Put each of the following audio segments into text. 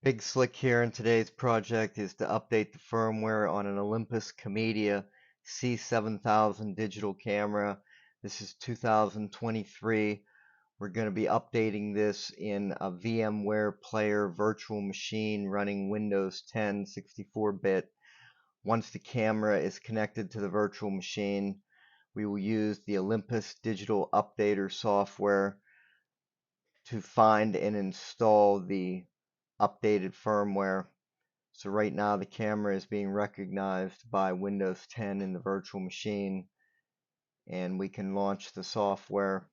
Big Slick here, and today's project is to update the firmware on an Olympus Camedia C-7000 digital camera. This is 2023. We're going to be updating this in a VMWARE Player virtual machine running Windows 10 64-bit. Once the camera is connected to the virtual machine, we will use the Olympus Digital Updater software to find and install the updated firmware. So right now the camera is being recognized by Windows 10 in the virtual machine, and we can launch the software.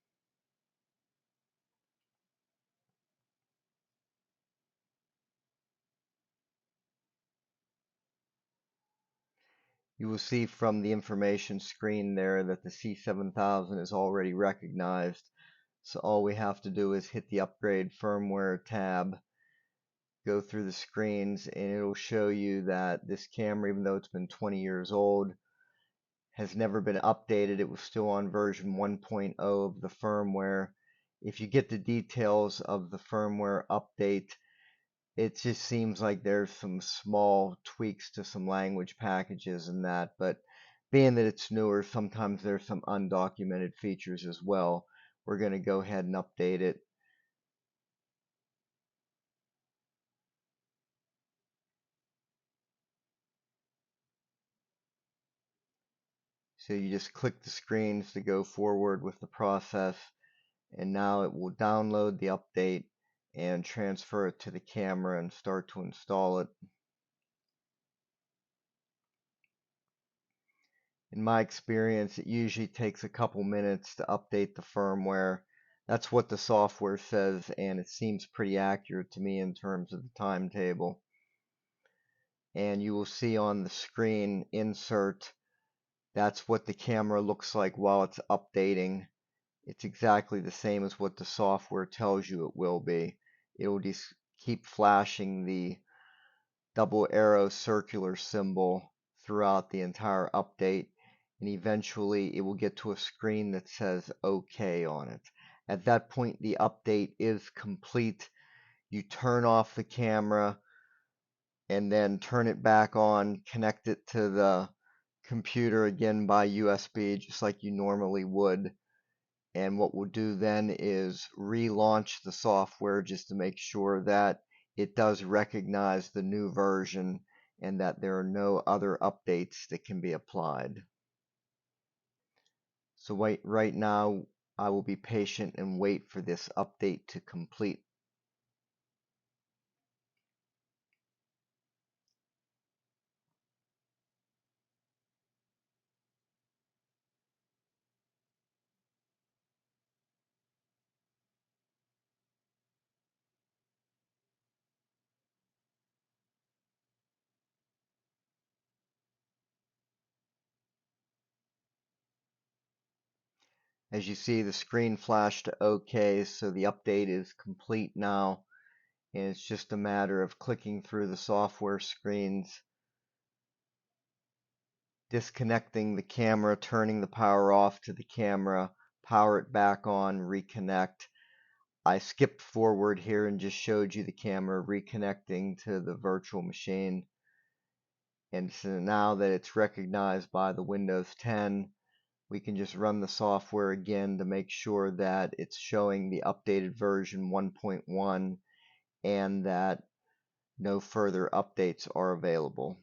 You will see from the information screen there that the C7000 is already recognized. So all we have to do is hit the upgrade firmware tab, go through the screens, and it'll show you that this camera, even though it's been 20 years old, has never been updated. It was still on version 1.0 of the firmware. If you get the details of the firmware update, it just seems like there's some small tweaks to some language packages and that, but being that it's newer, sometimes there's some undocumented features as well. We're going to go ahead and update it. So you just click the screens to go forward with the process, and now it will download the update and transfer it to the camera and start to install it. In my experience, it usually takes a couple minutes to update the firmware. That's what the software says, and it seems pretty accurate to me in terms of the timetable. And you will see on the screen insert, that's what the camera looks like while it's updating. It's exactly the same as what the software tells you it will be. It will just keep flashing the double arrow circular symbol throughout the entire update, and eventually it will get to a screen that says OK on it. At that point, the update is complete. You turn off the camera and then turn it back on, connect it to the computer again by USB, just like you normally would. And what we'll do then is relaunch the software just to make sure that it does recognize the new version and that there are no other updates that can be applied. So right now, I will be patient and wait for this update to complete. As you see, the screen flashed to OK, so the update is complete now, and it's just a matter of clicking through the software screens, disconnecting the camera, turning the power off to the camera, power it back on, reconnect. I skipped forward here and just showed you the camera reconnecting to the virtual machine. And so now that it's recognized by the Windows 10, we can just run the software again to make sure that it's showing the updated version 1.1 and that no further updates are available.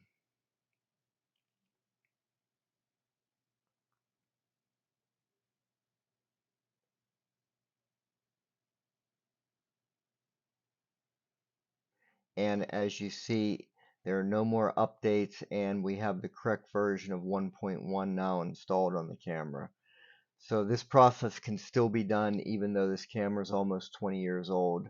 And as you see, there are no more updates, and we have the correct version of 1.1 now installed on the camera. So this process can still be done even though this camera is almost 20 years old.